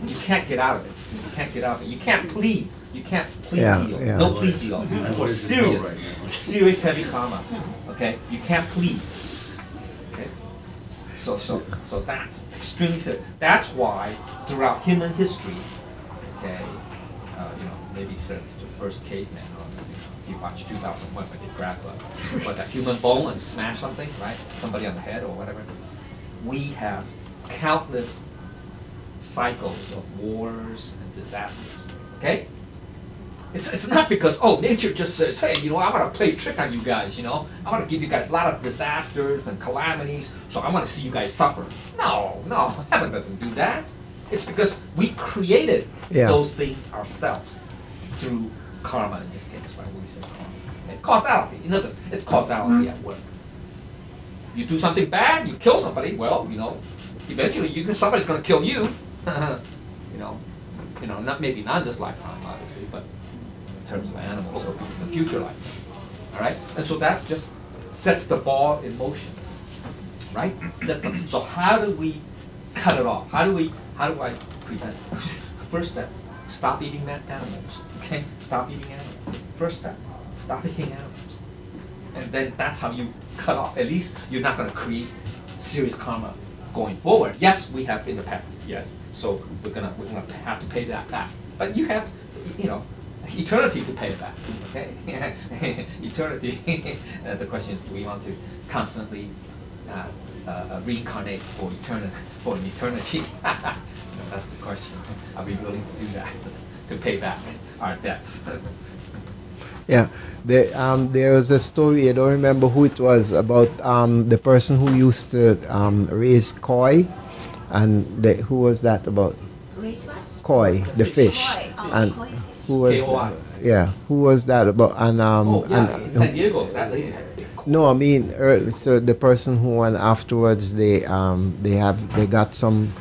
You can't get out of it. You can't get out of it. You can't plead. You can't plead Yeah, deal. yeah. No plea deal. For serious, right now. serious heavy karma. Okay, you can't plead. Okay, so that's extremely serious. That's why throughout human history, okay, maybe since the first caveman, or if you watch 2001 when they grab a human bone and smash something, right? Somebody on the head or whatever. We have countless cycles of wars and disasters, okay? It's not because, oh, nature just says, hey, you know, I want to play a trick on you guys, you know? I want to give you guys a lot of disasters and calamities, so I want to see you guys suffer. No, heaven doesn't do that. It's because we created those things ourselves through karma in this case, right? What we say karma. And causality, you know, it's causality at work. You do something bad, you kill somebody, well, you know, eventually somebody's going to kill you. you know, not maybe not in this lifetime, obviously, but in terms of animals, or in the future lifetime. All right, and so that just sets the ball in motion, right? So how do we cut it off? How do I prevent it? First step, stop eating animals. Okay, stop eating animals. First step, stop eating animals, and then that's how you cut off. At least you're not going to create serious karma going forward. Yes, we have in the past. Yes, so we're gonna have to pay that back. But you have, you know, eternity to pay it back. Okay, eternity. The question is, do we want to constantly reincarnate for an eternity? That's the question. Are we willing to do that to pay back our debts? Yeah, there was a story, I don't remember who it was, about the person who used to raise koi, and who was that about? Raise what? Koi, the fish. Koi. Oh, And koi fish. who was who was that about? And in San Diego, that lady. no, I mean, so the person who went afterwards, they got some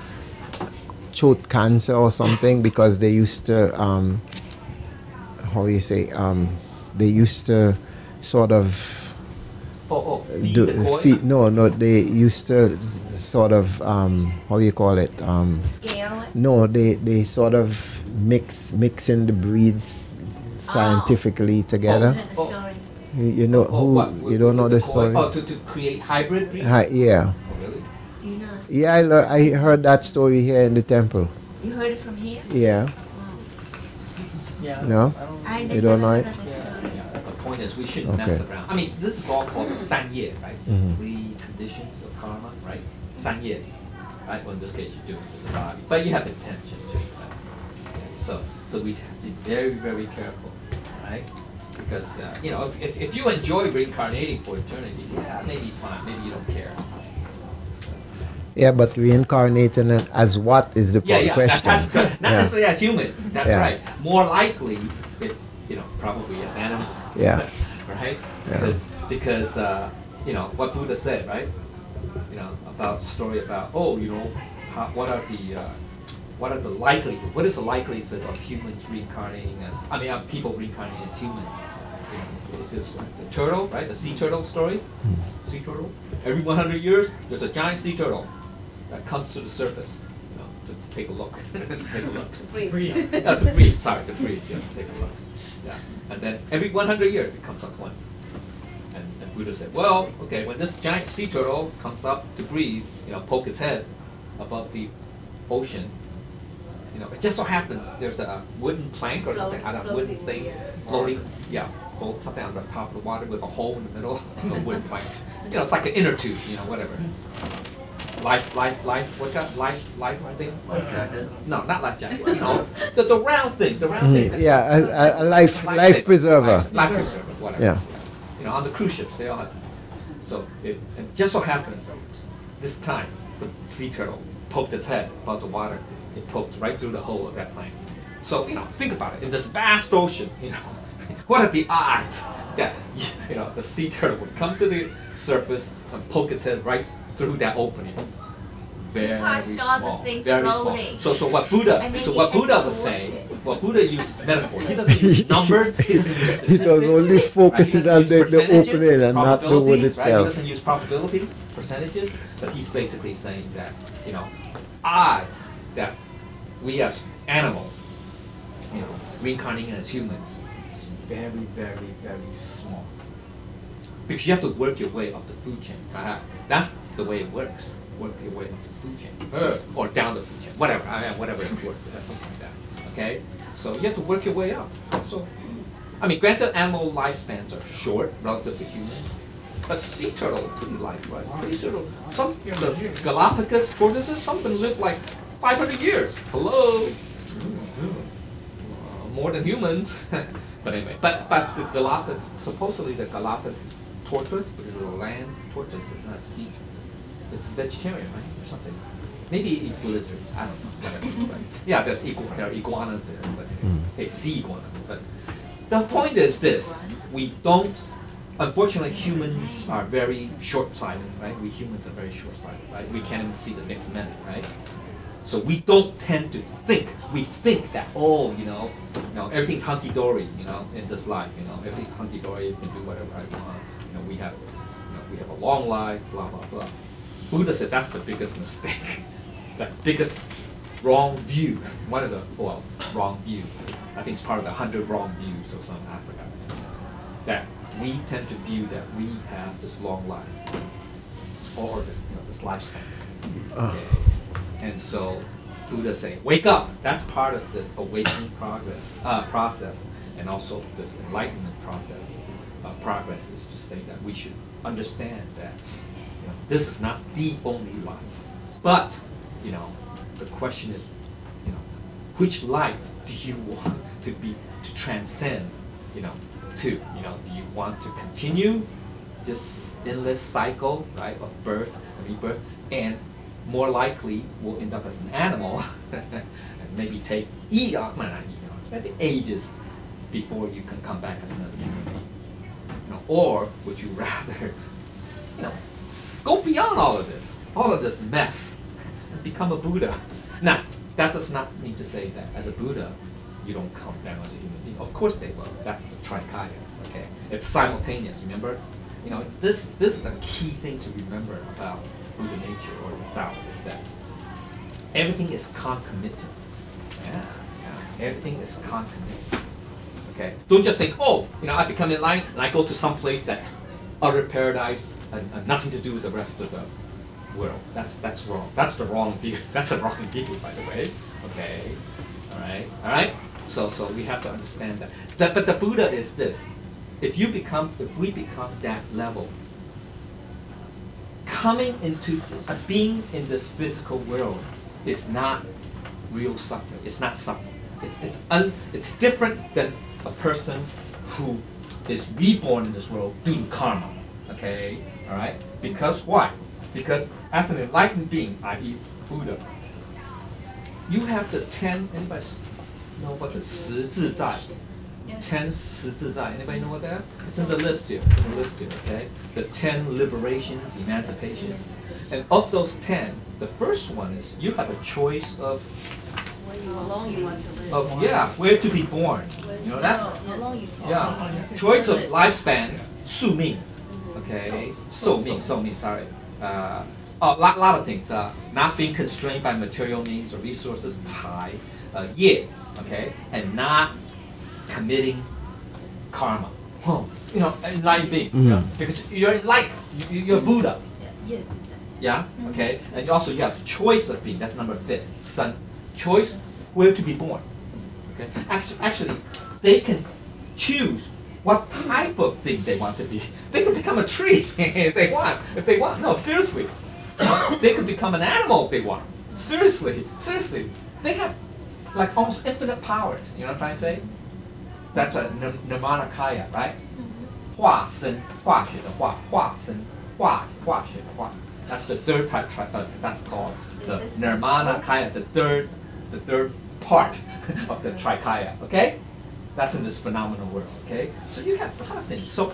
throat cancer or something because they used to how you say they used to sort of they used to sort of how you call it Scale it? no, they sort of mixing the breeds scientifically together. Oh, sorry. You know you don't know the story? Oh, to create hybrid breeds? Yeah. Oh, really? Do you know? Yeah, I heard that story here in the temple. You heard it from here? Yeah. Yeah. No? I You don't know it? Yeah, the point is we shouldn't mess around. I mean, this is all called sanye, right? Three conditions of karma, right? Sanye, right? Well, in this case, you do it with the body, but you have intention too. Right? So we have to be very, very careful, right? Because you know, if you enjoy reincarnating for eternity, yeah, maybe fine, maybe you don't care. Yeah, but reincarnating as what is the question? That's good. Not necessarily as humans. That's right. More likely, you know, probably as animals. Yeah. Right? Yeah. Because you know what Buddha said, right? You know, about story about you know, what are the likelihood? What is the likelihood of humans reincarnating as people reincarnating as humans? You know, is this the turtle, right? The sea turtle story. Sea turtle. Every 100 years, there's a giant sea turtle that comes to the surface, you know, to take a look. To breathe. To breathe. Sorry, to breathe. Yeah, to take a look. Yeah, and then every 100 years it comes up once. And Buddha said, well, okay, when this giant sea turtle comes up to breathe, you know, poke its head above the ocean, you know, it just so happens there's a wooden plank or something, wooden thing floating, something on the top of the water with a hole in the middle, a wooden plank. You know, it's like an inner tube, you know, whatever. Life, what's that? Life, I think? Life jacket? No, not life jacket. You know, the round thing, thing. Yeah, a life preserver. Life preserver, whatever. Yeah. You know, on the cruise ships, they all have. So it just so happens, this time, the sea turtle poked its head above the water. It poked right through the hole of that plank. So, you know, think about it. In this vast ocean, you know, what are the odds that, you know, the sea turtle would come to the surface and poke its head right through that opening? Very small. Very small. So what Buddha was saying, what Buddha uses metaphor. He doesn't use numbers. He doesn't use statistics. He does only focus it on the opening and not the wood itself. Right? He doesn't use probabilities, percentages, but he's basically saying that, you know, odds that we as animals, you know, reincarnating as humans, is very, very, very small. Because you have to work your way up the food chain. That's the way it works. Work your way up the food chain, or down the food chain, whatever. Whatever it works, something like that. Okay. So you have to work your way up. So, I mean, granted, animal lifespans are short relative to humans, but sea turtle are pretty life, right? Pretty sort of, some, you know, the Galapagos tortoises, some of them live like 500 years. Hello? More than humans. But anyway, but the Galapagos, supposedly the Galapagos tortoise, because of the land tortoise, it's not sea. It's vegetarian, right? Or something. Maybe it eats lizards. I don't know. Whatever. But yeah, there are iguanas there. But hey, sea iguana. But the point is this: we don't. Unfortunately, humans are very short-sighted, right? We humans are very short-sighted, right? We can't even see the next minute, right? So we don't tend to think. We think that you know, everything's hunky-dory, you know, in this life, you know, everything's hunky-dory. You can do whatever I want. You know, we have a long life, blah blah blah. Buddha said that's the biggest mistake, the biggest wrong view. One of the wrong view. I think it's part of the 100 wrong views or something. I forgot. That we tend to view that we have this long life, or this this lifespan. Okay. And so Buddha saying, wake up. That's part of this awakening process, and also this enlightenment process. Progress is to say that we should understand that this is not the only life. But the question is, which life do you want to transcend? Do you want to continue this endless cycle, right, of birth and rebirth, and more likely will end up as an animal, and maybe take maybe ages before you can come back as another human being. Or would you rather, go beyond all of this mess, and become a Buddha? Now, that does not mean to say that as a Buddha, you don't come down as a human being. Of course they will. That's the Trikaya. Okay, it's simultaneous. Remember, this is the key thing to remember about Buddha nature or the Tao, is that everything is concomitant. Yeah, everything is concomitant. Okay, don't just think, I become enlightened and I go to some place that's utter paradise and nothing to do with the rest of the world. That's wrong. That's the wrong view. That's the wrong view, by the way. Okay, all right. So we have to understand that. But the Buddha is this: if we become that level, coming into being in this physical world is not real suffering. It's not suffering. It's different than a person who is reborn in this world due to karma. Okay, all right. Because why? Because as an enlightened being, i.e., Buddha, you have the 10. Anybody know what the 十自在? 10 十自在. Anybody know what that? It's in the list here. Okay. The 10 liberations, emancipations, and of those 10, the first one is you have a choice of where to be born. You know that? Yeah. Choice of lifespan, 宿命. Okay. 寿命. Sorry. A lot of things. Not being constrained by material means or resources, 财, 业, okay, and not committing karma. Enlightened being. Because you're you're Buddha. Yeah. Okay. And also you have choice of being. That's number 5. Son. Choice where to be born. Okay. Actually, they can choose what type of thing they want to be. They could become a tree if they want. No, seriously. They could become an animal if they want. Seriously. They have like almost infinite powers. You know what I'm trying to say? That's a Nirmanakaya, right? 化身, 化学的化, 化身, 化学的化. That's the third type. That's called the Nirmanakaya, the third part of the Trikaya. Okay? That's in this phenomenal world. Okay? So you have a lot of things. So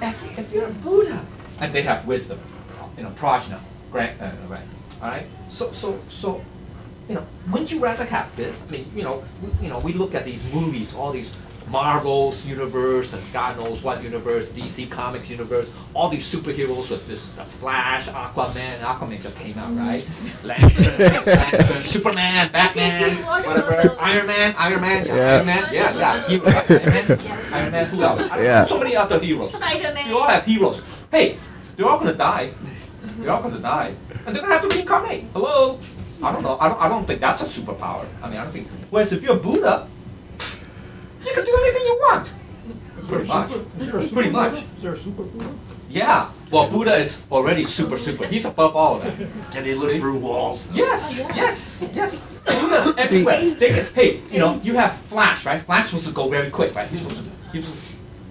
if you're a Buddha, and they have wisdom, prajna, right? All right. So wouldn't you rather have this? I mean, we look at these movies, all these Marvel's universe and God knows what universe, DC Comics universe, all these superheroes with the Flash, Aquaman just came out, right? Lantern, Superman, Batman, whatever, Iron Man, Iron Man, heroes, Iron Man, who else? So many other heroes. Spider-Man. You all have heroes. Hey, they're all gonna die. And they're gonna have to reincarnate. Hello? I don't know. I don't think that's a superpower. I mean, I don't think. Whereas if you're a Buddha, Pretty much. Is there a super Pretty much. Buddha? Is there a super Buddha? Yeah. Well, Buddha is already super. He's above all of that. Can he look through walls? Yes. Buddha's everywhere. Hey, you have Flash, right? Flash supposed to go very quick, right? He's supposed to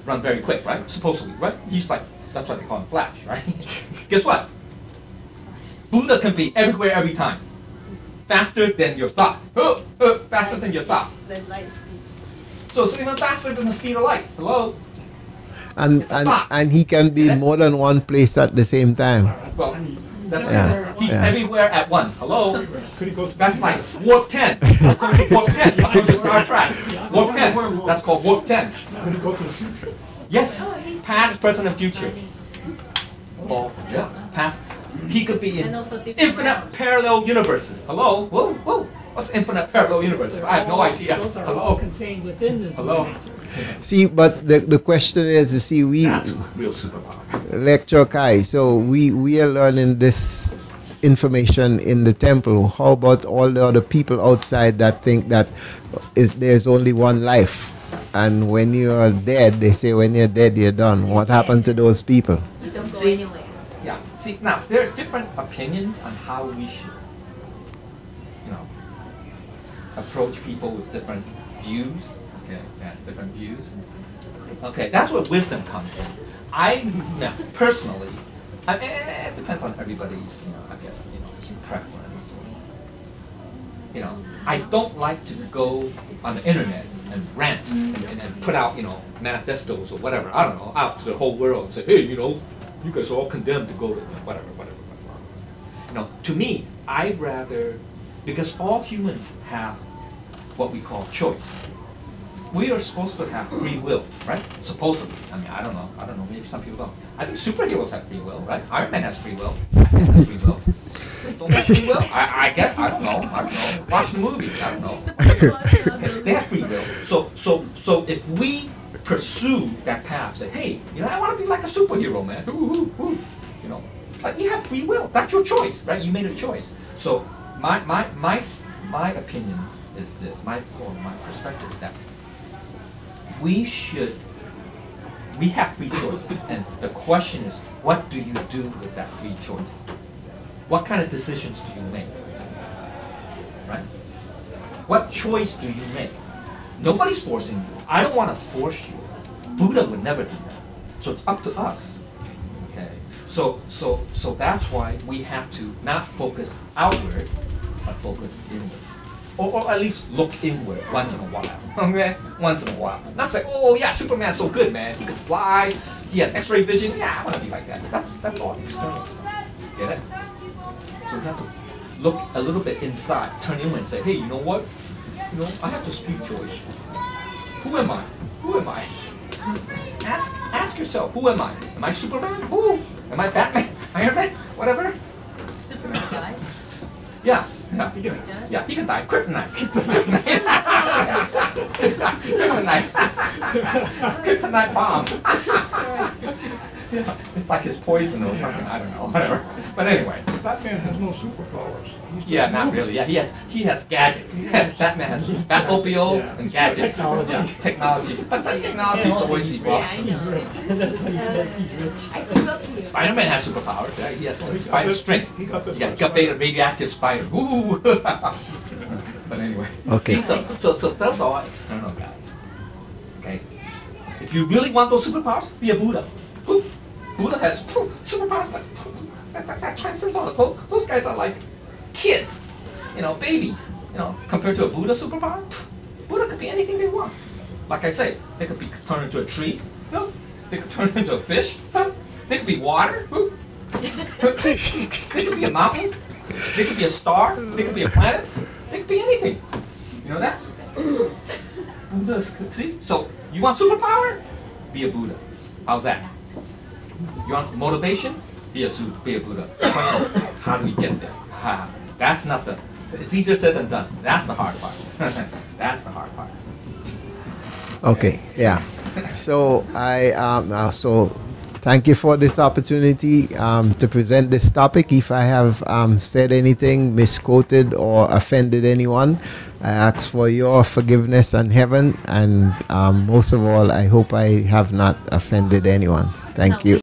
run very quick, right? Supposedly, right? He's like, that's why they call him Flash, right? Guess what? Buddha can be everywhere, every time. Faster than your thought. Faster than your thought. So it's even faster than the speed of light. Hello? And he can be in more than one place at the same time. Well, that's Yeah. he's Yeah. everywhere at once. Hello? Could he go to That's like warp 10. According to warp 10. According to Star Trek. Warp 10. That's called warp 10. Could he go to the future? Yes. Oh, he's Past, present, and future. Oh, yeah. Past. He could be in And also different infinite realms. parallel universes. Hello? Whoa. What's infinite parallel universes? I have no idea. Those are all Hello? contained within the Hello? See, but the question is, you see, we That's real superpower. lecture Kai, so we are learning this information in the temple. How about all the other people outside that think that there's only one life? And when you are dead, they say when you're dead, you're done. What happened to those people? You don't go See? anywhere. Yeah. See, now there are different opinions on how we should, approach people with different views. Okay, yeah, different views. Okay, that's where wisdom comes in. Personally, it depends on everybody's, I guess, preference. I don't like to go on the internet and rant and put out, manifestos or whatever, I don't know, out to the whole world and say, hey, you guys are all condemned to go to, whatever. To me, I'd rather, because all humans have what we call choice. We are supposed to have free will, right? Supposedly. I mean, I don't know, maybe some people don't. I think superheroes have free will, right? Iron Man has free will. Batman has free will. Don't have free will? I guess, I don't know. Watch the movie, I don't know. Okay, they have free will. So if we pursue that path, say, hey, I want to be like a superhero, man. But you have free will. That's your choice, right? You made a choice. So my opinion is this. My perspective is that we have free choice, and the question is, what do you do with that free choice? What kind of decisions do you make? Right? What choice do you make? Nobody's forcing you. I don't want to force you. Buddha would never do that. So it's up to us. Okay. So that's why we have to not focus outward, but focus inward. Or at least look inward once in a while. Okay? Once in a while. Not say, oh yeah, Superman's so good, man. He can fly, he has X-ray vision. Yeah, I want to be like that. That's all external stuff. Get it? So we have to look a little bit inside, turn inward and say, hey, you know what? I have to speak choice. Who am I? Ask yourself, who am I? Am I Superman? Who? Am I Batman? Iron Man? Whatever? Superman dies. Yeah. He does? Yeah, he can die. Kryptonite. Kryptonite bomb. Yeah, it's like his poison or something. I don't know. Whatever. But anyway. Batman has no superpowers. Yeah, not really. Yeah, he has gadgets. Batman has Batmobile and gadgets. Technology. Yeah, technology. But that technology is always Yeah, evolving. he's rich. That's what he says, he's rich. I grew up here. Spider-Man has superpowers. Right? He has spider strength. He got the Yeah, got beta radioactive spider. Woo! But anyway. Okay. See, so those are all external guys. Okay. If you really want those superpowers, be a Buddha. Buddha has superpowers that transcends all. Those guys are like kids, babies. Compared to a Buddha superpower, Buddha could be anything they want. Like I say, they could be turned into a tree. They could turn into a fish. They could be water. They could be a mountain. They could be a star. They could be a planet. They could be anything. You know that? Buddhas could see. So you want superpower? Be a Buddha. How's that? You want motivation? Be a Buddha. The question is, how do we get there? That's not it's easier said than done. That's the hard part. That's the hard part. Okay, yeah. So so Thank you for this opportunity to present this topic. If I have said anything, misquoted or offended anyone, I ask for your forgiveness in heaven, and most of all, I hope I have not offended anyone. Thank you.